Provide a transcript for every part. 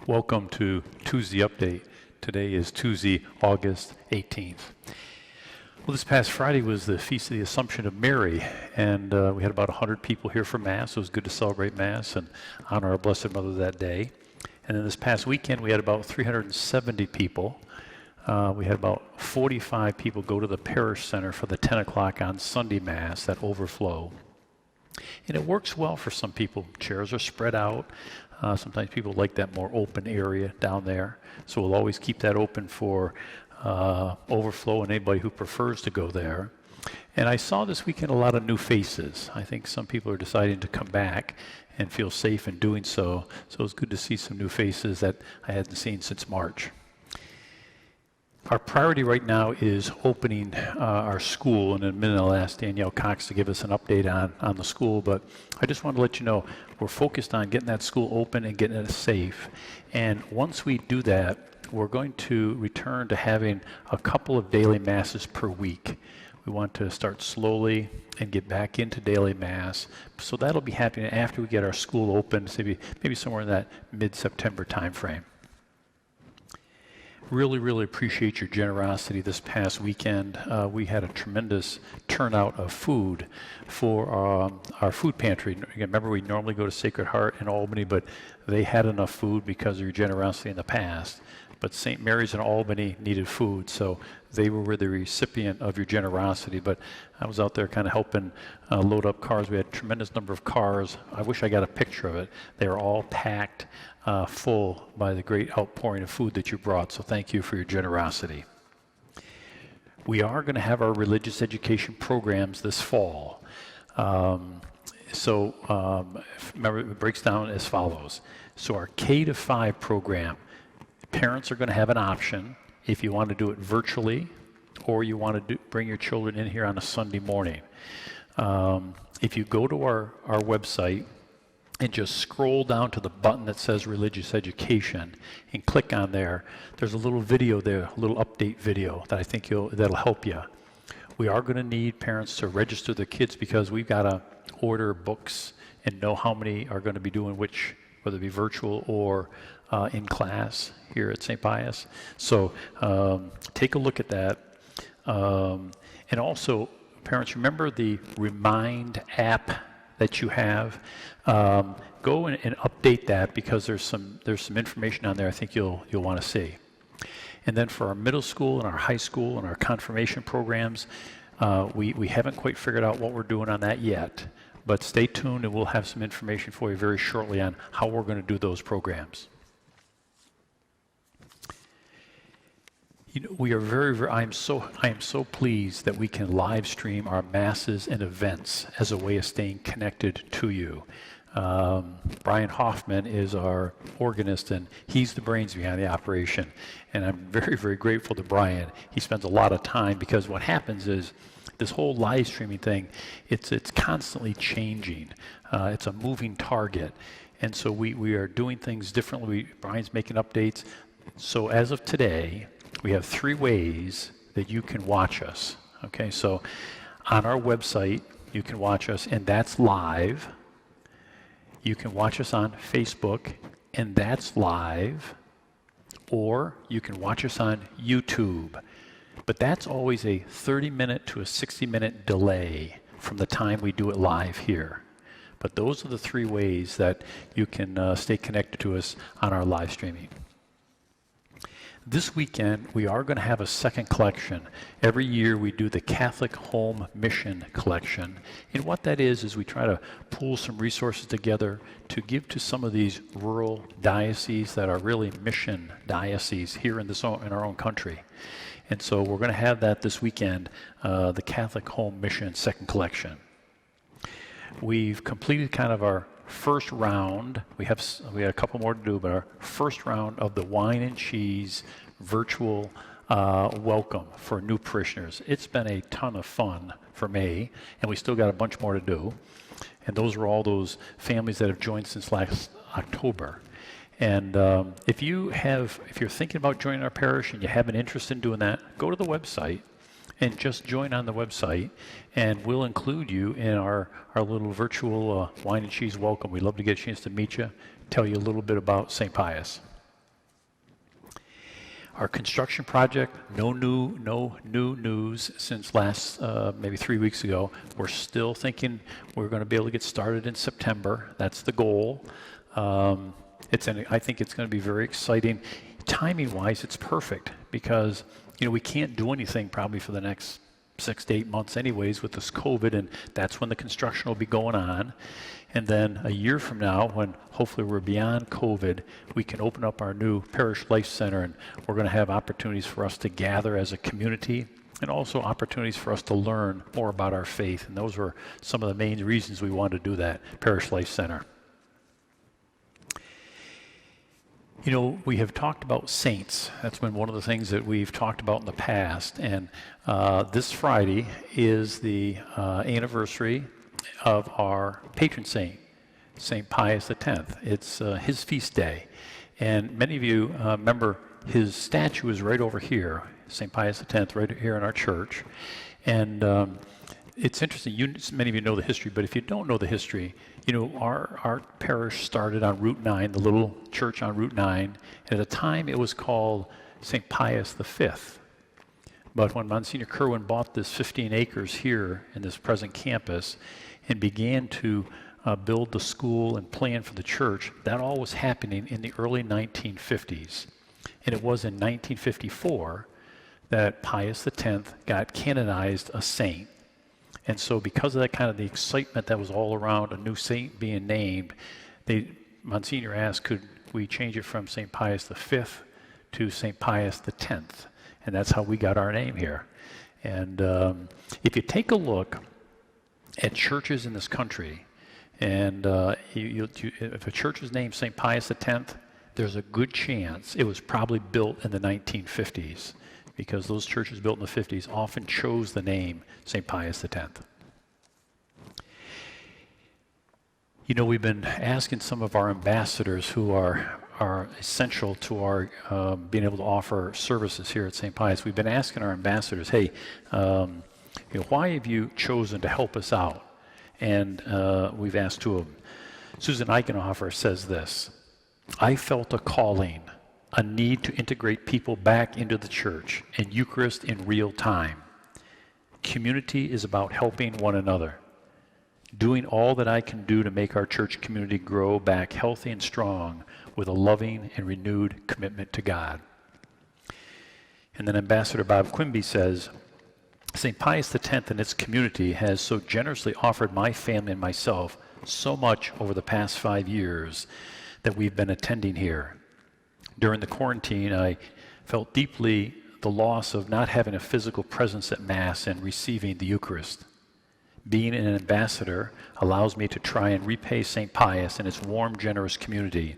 Welcome to Tuesday Update. Today is Tuesday, August 18th. Well, this past Friday was the Feast of the Assumption of Mary, and we had about 100 people here for Mass. It was good to celebrate Mass and honor our Blessed Mother that day. And then this past weekend, we had about 370 people. We had about 45 people go to the parish center for the 10 o'clock on Sunday Mass, that overflow. And it works well for some people. Chairs are spread out. Sometimes people like that more open area down there. So we'll always keep that open for overflow and anybody who prefers to go there. And I saw this weekend a lot of new faces. I think some people are deciding to come back and feel safe in doing so. So it was good to see some new faces that I hadn't seen since March. Our priority right now is opening our school, and in a minute I'll ask Danielle Cox to give us an update on the school, but I just want to let you know we're focused on getting that school open and getting it safe. And once we do that, we're going to return to having a couple of daily masses per week. We want to start slowly and get back into daily mass. So that'll be happening after we get our school open, maybe somewhere in that mid-September timeframe. Really appreciate your generosity this past weekend. We had a tremendous turnout of food for our food pantry. Remember, we normally go to Sacred Heart in Albany, but they had enough food because of your generosity in the past. But St. Mary's in Albany needed food, so they were the recipient of your generosity. But I was out there kind of helping load up cars. We had a tremendous number of cars. I wish I got a picture of it. They were all packed full by the great outpouring of food that you brought, so thank you for your generosity. We are going to have our religious education programs this fall. Remember, it breaks down as follows. So our K-5 program, parents are going to have an option if you want to do it virtually or you want to bring your children in here on a Sunday morning. If you go to our website and just scroll down to the button that says religious education and click on there, there's a little video there, a little update video that I think that'll help you. We are going to need parents to register their kids because we've got to order books and know how many are going to be doing which, whether it be virtual or in class here at St. Pius. So take a look at that. And also, parents, remember the Remind app that you have. Go and update that because there's some information on there I think you'll want to see. And then for our middle school and our high school and our confirmation programs, we haven't quite figured out what we're doing on that yet. But stay tuned and we'll have some information for you very shortly on how we're going to do those programs. You know, we are I am so pleased that we can live stream our masses and events as a way of staying connected to you. Brian Hoffman is our organist, and he's the brains behind the operation. And I'm very grateful to Brian. He spends a lot of time because what happens is this whole live streaming thing, it's constantly changing. It's a moving target. And so we are doing things differently. Brian's making updates. So as of today, we have 3 ways that you can watch us. Okay, so on our website, you can watch us, and that's live. You can watch us on Facebook, and that's live. Or you can watch us on YouTube. But that's always a 30-minute to a 60-minute delay from the time we do it live here. But those are the 3 ways that you can stay connected to us on our live streaming. This weekend, we are going to have a second collection. Every year, we do the Catholic Home Mission Collection. And what that is we try to pool some resources together to give to some of these rural dioceses that are really mission dioceses here in our own country. And so we're going to have that this weekend, the Catholic Home Mission second collection. We've completed kind of our first round. We had a couple more to do, but our first round of the wine and cheese virtual welcome for new parishioners. It's been a ton of fun for me, and we still got a bunch more to do. And those are all those families that have joined since last October. And if you're thinking about joining our parish and you have an interest in doing that, go to the website and just join on the website, and we'll include you in our little virtual wine and cheese welcome. We'd love to get a chance to meet you, tell you a little bit about St. Pius. Our construction project, no new news since last, maybe 3 weeks ago. We're still thinking we're going to be able to get started in September. That's the goal. I think it's going to be very exciting. Timing-wise, it's perfect because, we can't do anything probably for the next 6 to 8 months anyways with this COVID, and that's when the construction will be going on. And then a year from now, when hopefully we're beyond COVID, we can open up our new Parish Life Center, and we're going to have opportunities for us to gather as a community and also opportunities for us to learn more about our faith. And those were some of the main reasons we wanted to do that, Parish Life Center. We have talked about saints. That's been one of the things that we've talked about in the past. And this Friday is the anniversary of our patron saint, St. Pius X. It's his feast day. And many of you remember his statue is right over here, St. Pius X, right here in our church. And it's interesting, many of you know the history, but if you don't know the history, our parish started on Route 9, the little church on Route 9. And at the time, it was called St. Pius V. But when Monsignor Kerwin bought this 15 acres here in this present campus and began to build the school and plan for the church, that all was happening in the early 1950s. And it was in 1954 that Pius X got canonized a saint. And so because of that kind of the excitement that was all around a new saint being named, Monsignor asked, could we change it from St. Pius V to St. Pius X? And that's how we got our name here. And if you take a look at churches in this country, and if a church is named St. Pius X, there's a good chance it was probably built in the 1950s, because those churches built in the 50s often chose the name St. Pius X. We've been asking some of our ambassadors who are essential to our being able to offer services here at St. Pius. We've been asking our ambassadors, hey, why have you chosen to help us out? And we've asked two of them. Susan Eichenhofer says this: I felt a calling, a need to integrate people back into the church and Eucharist in real time. Community is about helping one another, doing all that I can do to make our church community grow back healthy and strong with a loving and renewed commitment to God. And then Ambassador Bob Quimby says, St. Pius X and its community has so generously offered my family and myself so much over the past 5 years that we've been attending here. During the quarantine, I felt deeply the loss of not having a physical presence at Mass and receiving the Eucharist. Being an ambassador allows me to try and repay St. Pius and its warm, generous community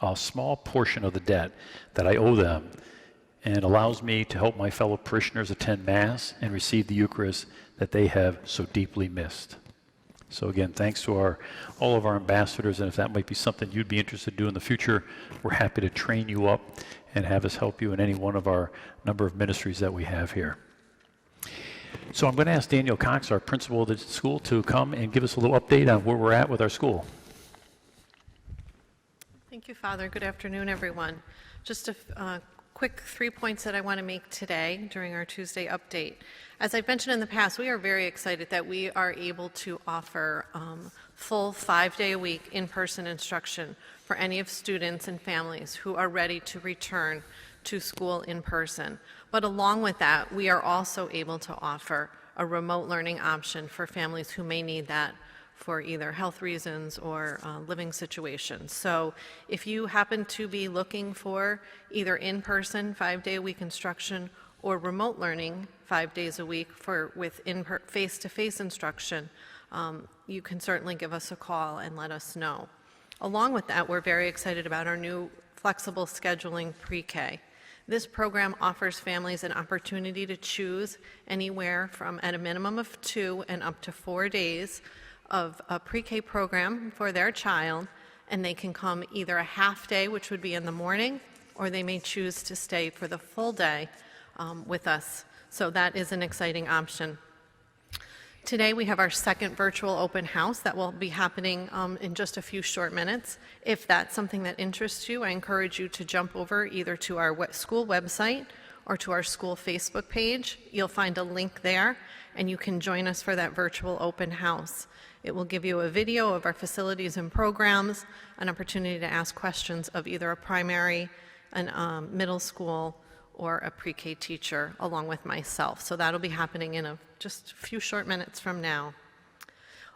a small portion of the debt that I owe them, and allows me to help my fellow parishioners attend Mass and receive the Eucharist that they have so deeply missed. So again, thanks to all of our ambassadors, and if that might be something you'd be interested in doing in the future, we're happy to train you up and have us help you in any one of our number of ministries that we have here. So I'm going to ask Daniel Cox, our principal of the school, to come and give us a little update on where we're at with our school. Thank you, Father. Good afternoon, everyone. Just a quick 3 points that I want to make today during our Tuesday update. As I've mentioned in the past, we are very excited that we are able to offer full 5-day-a-week in-person instruction for any of students and families who are ready to return to school in person. But along with that, we are also able to offer a remote learning option for families who may need that for either health reasons or living situations. So if you happen to be looking for either in-person 5-day-a-week instruction or remote learning 5 days a week with face-to-face instruction, you can certainly give us a call and let us know. Along with that, we're very excited about our new flexible scheduling pre-K. This program offers families an opportunity to choose anywhere from at a minimum of 2 and up to 4 days of a pre-K program for their child, and they can come either a half day, which would be in the morning, or they may choose to stay for the full day with us. So that is an exciting option. Today, we have our second virtual open house that will be happening in just a few short minutes. If that's something that interests you, I encourage you to jump over either to our school website or to our school Facebook page. You'll find a link there, and you can join us for that virtual open house. It will give you a video of our facilities and programs, an opportunity to ask questions of either a primary, a middle school, or a pre-K teacher, along with myself. So that'll be happening in just a few short minutes from now.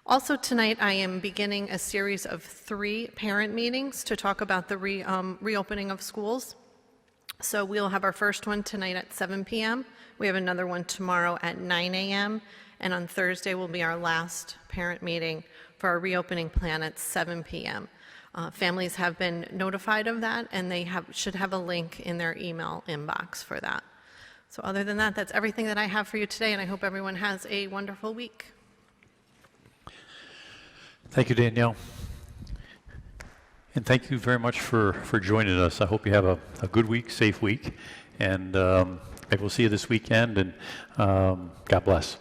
Also tonight, I am beginning a series of 3 parent meetings to talk about the reopening of schools. So we'll have our first one tonight at 7 p.m. We have another one tomorrow at 9 a.m. And on Thursday will be our last parent meeting for our reopening plan at 7 p.m. Families have been notified of that, and they should have a link in their email inbox for that. So other than that, that's everything that I have for you today, and I hope everyone has a wonderful week. Thank you, Danielle. And thank you very much for joining us. I hope you have a good week, safe week, and maybe we'll see you this weekend, and God bless.